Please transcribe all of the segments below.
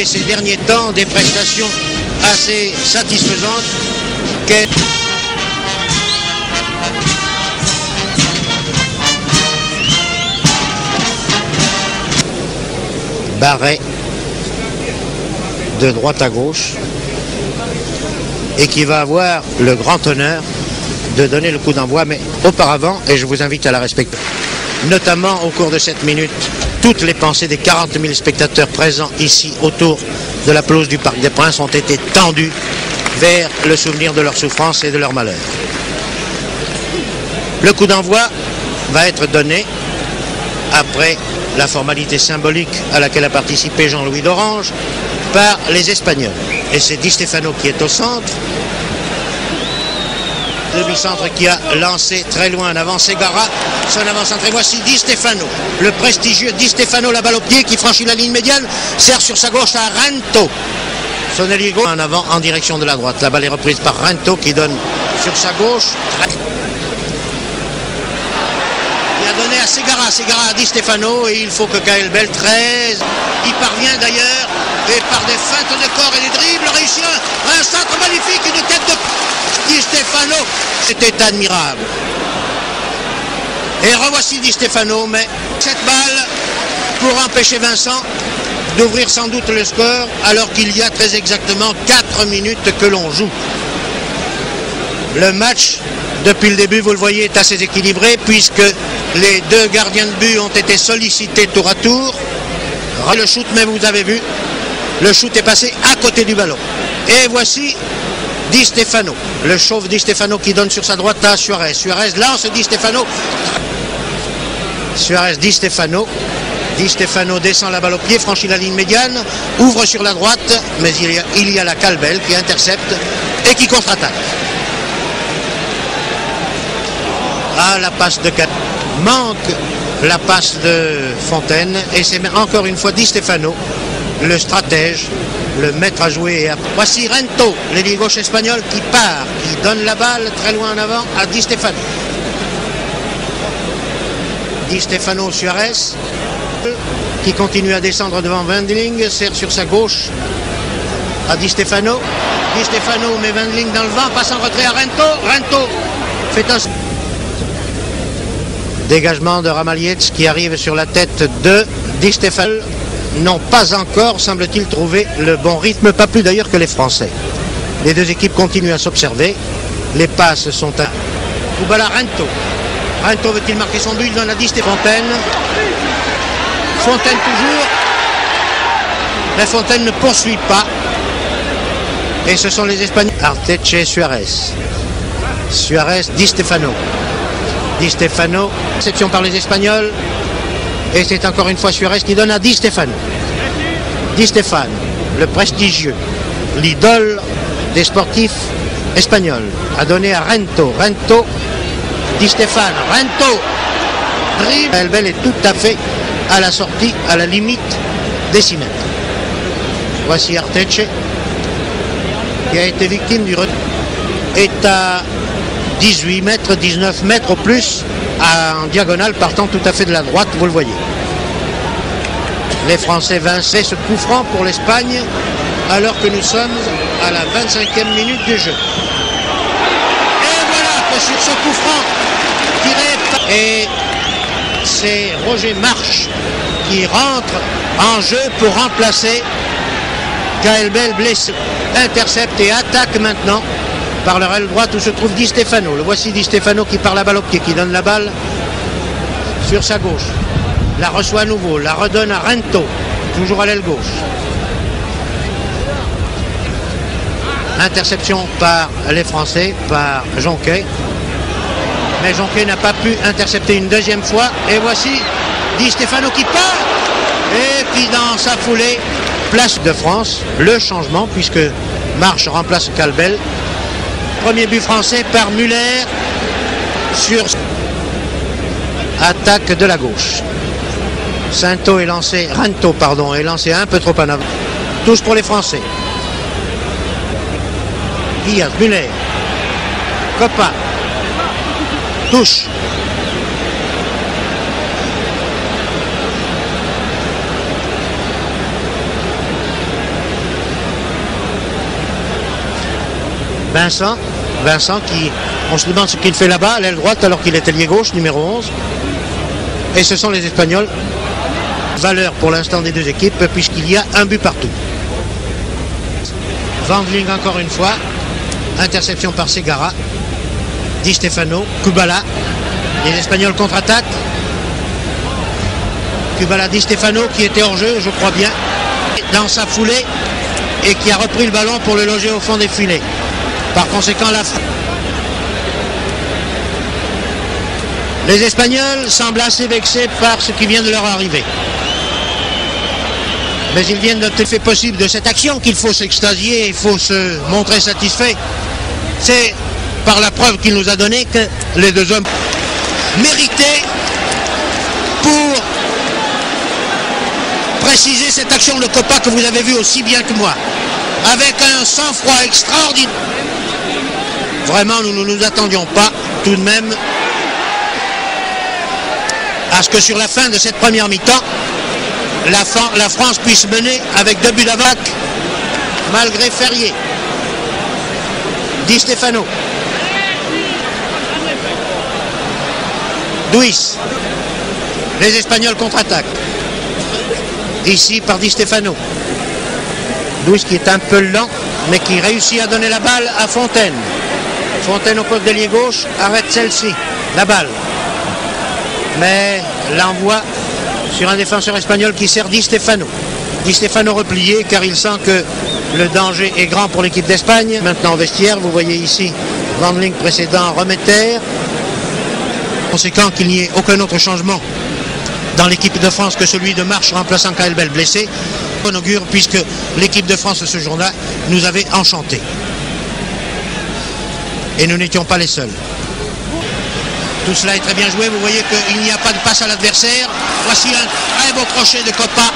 fait ces derniers temps des prestations assez satisfaisantes. Barret de droite à gauche et qui va avoir le grand honneur de donner le coup d'envoi, mais auparavant, et je vous invite à la respecter, notamment au cours de cette minute, toutes les pensées des 40 000 spectateurs présents ici autour de la pelouse du Parc des Princes ont été tendues vers le souvenir de leur souffrance et de leur malheur. Le coup d'envoi va être donné après la formalité symbolique à laquelle a participé Jean-Louis d'Orange par les Espagnols. Et c'est Di Stefano qui est au centre. Demi-centre qui a lancé très loin en avant Segara, son avant-centre. Et voici Di Stefano, le prestigieux Di Stefano, la balle au pied qui franchit la ligne médiane, sert sur sa gauche à Rento. Son ailier gauche en avant en direction de la droite. La balle est reprise par Rento qui donne sur sa gauche. Il a donné à Segara, Segara à Di Stefano et il faut que Kaelbel 13 y parvient d'ailleurs et par des feintes de corps et des dribbles réussit un centre magnifique, une tête de Di Stefano, c'était admirable. Et revoici Di Stefano, mais cette balle pour empêcher Vincent d'ouvrir sans doute le score alors qu'il y a très exactement 4 minutes que l'on joue. Le match, depuis le début, vous le voyez, est assez équilibré puisque les deux gardiens de but ont été sollicités tour à tour. Le shoot, mais vous avez vu, le shoot est passé à côté du ballon. Et voici Di Stefano, le chauve Di Stefano qui donne sur sa droite à Suarez. Suarez lance Di Stefano. Suarez, Di Stefano. Di Stefano descend la balle au pied, franchit la ligne médiane, ouvre sur la droite, mais il y a la Kaelbel qui intercepte et qui contre-attaque. Ah, la passe de Kaelbel. Manque la passe de Fontaine et c'est encore une fois Di Stefano, le stratège, le maître à jouer. Voici Rento, l'ailier gauche espagnol qui part, qui donne la balle très loin en avant à Di Stefano. Di Stefano Suarez qui continue à descendre devant Wendling, sert sur sa gauche à Di Stefano. Di Stefano met Wendling dans le vent, passe en retrait à Rento. Rento fait un dégagement de Ramalietz qui arrive sur la tête de Di Stefano. N'ont pas encore, semble-t-il, trouvé le bon rythme, pas plus d'ailleurs que les Français. Les deux équipes continuent à s'observer. Les passes sont à Koubala Rento. Rento veut-il marquer son but dans la Di Stefano. Fontaine toujours. Mais Fontaine ne poursuit pas. Et ce sont les Espagnols. Arteche Suarez. Suarez, Di Stefano. Di Stefano, réception par les Espagnols. Et c'est encore une fois Suarez qui donne à Di Stefano. Di Stefano, le prestigieux, l'idole des sportifs espagnols, a donné à Rento. Rento, Di Stefano, Rento, dribble. Kaelbel est tout à fait à la sortie, à la limite des 6 mètres. Voici Arteche, qui a été victime du retard. Est à 18 mètres, 19 mètres au plus, en diagonale, partant tout à fait de la droite, vous le voyez. Les Français vinçaient ce coup franc pour l'Espagne, alors que nous sommes à la 25e minute du jeu. Et voilà que sur ce coup franc, tiré par... Et c'est Roger Marche qui rentre en jeu pour remplacer Kaelbel blessé. Intercepte et attaque maintenant par leur aile droite où se trouve Di Stefano. Le voici Di Stefano qui part la balle au pied, qui donne la balle sur sa gauche. La reçoit à nouveau, la redonne à Rento, toujours à l'aile gauche. Interception par les Français, par Jonquet. Mais Jonquet n'a pas pu intercepter une deuxième fois. Et voici Di Stefano qui part. Et puis dans sa foulée, place de France, le changement, puisque Marche remplace Kaelbel. Premier but français par Muller sur attaque de la gauche. Rento est lancé un peu trop en avant. Touche pour les Français. Diaz, Muller, Coppa, touche. Vincent qui, on se demande ce qu'il fait là-bas, à l'aile droite, alors qu'il est ailier gauche, numéro 11. Et ce sont les Espagnols. Valeur pour l'instant des deux équipes, puisqu'il y a un but partout. Wandling encore une fois. Interception par Segara. Di Stefano, Kubala. Les Espagnols contre-attaquent. Kubala, Di Stefano qui était hors jeu, je crois bien, dans sa foulée et qui a repris le ballon pour le loger au fond des filets. Par conséquent, les Espagnols semblent assez vexés par ce qui vient de leur arriver. Mais ils viennent de fait possible de cette action qu'il faut s'extasier, il faut se montrer satisfait. C'est par la preuve qu'il nous a donné que les deux hommes méritaient pour préciser cette action de Copa que vous avez vue aussi bien que moi. Avec un sang-froid extraordinaire. Vraiment, nous ne nous attendions pas tout de même à ce que sur la fin de cette première mi-temps, la France puisse mener avec 2 buts d'avance malgré Ferrier. Di Stefano. Duis. Les Espagnols contre-attaquent. Ici par Di Stefano. Duis qui est un peu lent, mais qui réussit à donner la balle à Fontaine. Fontaine au poste d'ailier gauche, arrête celle-ci, la balle. Mais l'envoie sur un défenseur espagnol qui sert Di Stefano. Di Stefano replié car il sent que le danger est grand pour l'équipe d'Espagne. Maintenant au vestiaire, vous voyez ici Wandling précédent Remeter. Conséquent qu'il n'y ait aucun autre changement dans l'équipe de France que celui de Marche remplaçant Kaelbel blessé. On augure puisque l'équipe de France ce jour-là nous avait enchantés. Et nous n'étions pas les seuls. Tout cela est très bien joué. Vous voyez qu'il n'y a pas de passe à l'adversaire. Voici un très beau crochet de Copa.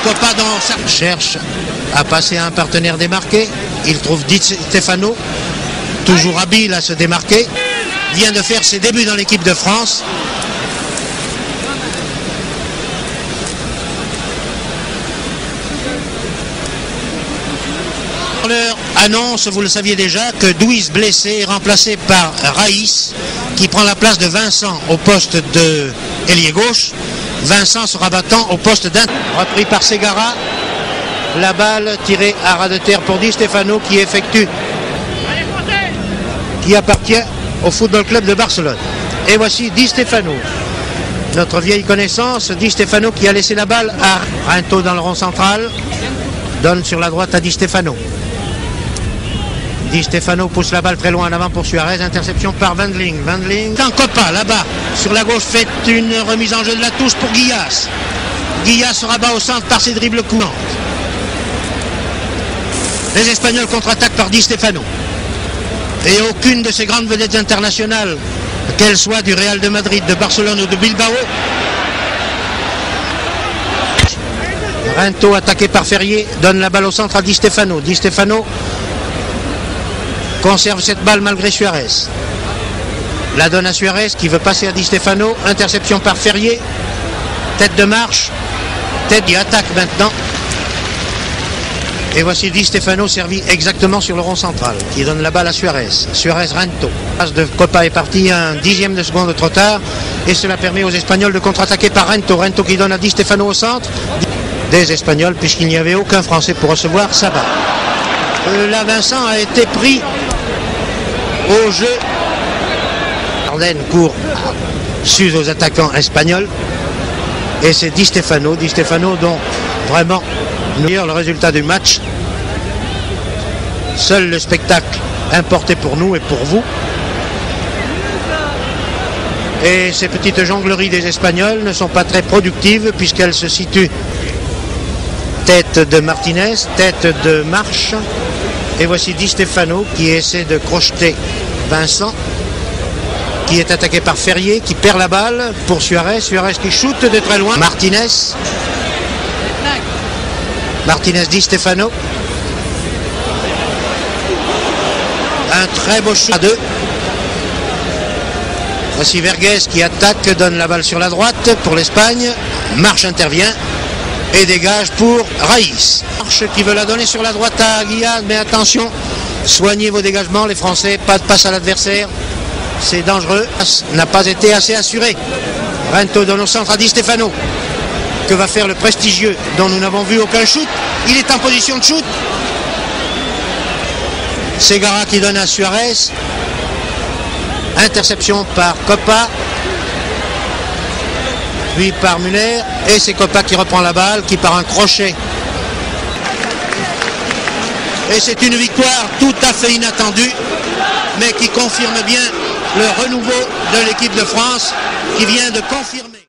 Copa dans sa... cherche à passer à un partenaire démarqué. Il trouve Di Stefano, toujours habile à se démarquer. Vient de faire ses débuts dans l'équipe de France. L'heure annonce, vous le saviez déjà, que Duis blessé est remplacé par Raïs qui prend la place de Vincent au poste de ailier gauche. Vincent sera battant au poste d'un. Repris par Segara. La balle tirée à ras de terre pour Di Stefano qui effectue, qui appartient au Football Club de Barcelone. Et voici Di Stefano, notre vieille connaissance. Di Stefano qui a laissé la balle à Rinto dans le rond central. Donne sur la droite à Di Stefano. Di Stefano pousse la balle très loin en avant pour Suarez. Interception par Wandling. Wandling. Quand Copa là-bas sur la gauche fait une remise en jeu de la touche pour Guillas. Guillas se rabat au centre par ses dribbles courants. Les Espagnols contre-attaquent par Di Stefano. Et aucune de ces grandes vedettes internationales, qu'elles soient du Real de Madrid, de Barcelone ou de Bilbao. Rinto attaqué par Ferrier donne la balle au centre à Di Stefano. Di Stefano conserve cette balle malgré Suarez. La donne à Suarez qui veut passer à Di Stefano. Interception par Ferrier. Tête de marche. Tête qui attaque maintenant. Et voici Di Stefano servi exactement sur le rond central, qui donne la balle à Suarez. Suarez-Rinto. La passe de Copa est partie un dixième de seconde trop tard. Et cela permet aux Espagnols de contre-attaquer par Rinto. Rinto qui donne à Di Stefano au centre. Des Espagnols, puisqu'il n'y avait aucun Français pour recevoir sa balle. Là, Vincent a été pris au jeu. Arden court, s'use aux attaquants espagnols. Et c'est Di Stefano dont vraiment le résultat du match. Seul le spectacle importé pour nous et pour vous. Et ces petites jongleries des Espagnols ne sont pas très productives puisqu'elles se situent tête de Martinez, tête de Marche. Et voici Di Stefano qui essaie de crocheter Vincent, qui est attaqué par Ferrier, qui perd la balle pour Suarez. Suarez qui shoot de très loin. Martinez, Di Stefano. Un très beau shoot à deux. Voici Vergues qui attaque, donne la balle sur la droite pour l'Espagne. Marche intervient et dégage pour Raïs. Marche qui veut la donner sur la droite à Guillard, mais attention, Soignez vos dégagements, les Français, pas de passe à l'adversaire. C'est dangereux, n'a pas été assez assuré. Rento donne au centre à Di Stefano. Que va faire le prestigieux dont nous n'avons vu aucun shoot? Il est en position de shoot. Segara qui donne à Suarez. Interception par Coppa. Puis par Muller. Et c'est Coppa qui reprend la balle, qui part un crochet. Et c'est une victoire tout à fait inattendue, mais qui confirme bien le renouveau de l'équipe de France, qui vient de confirmer.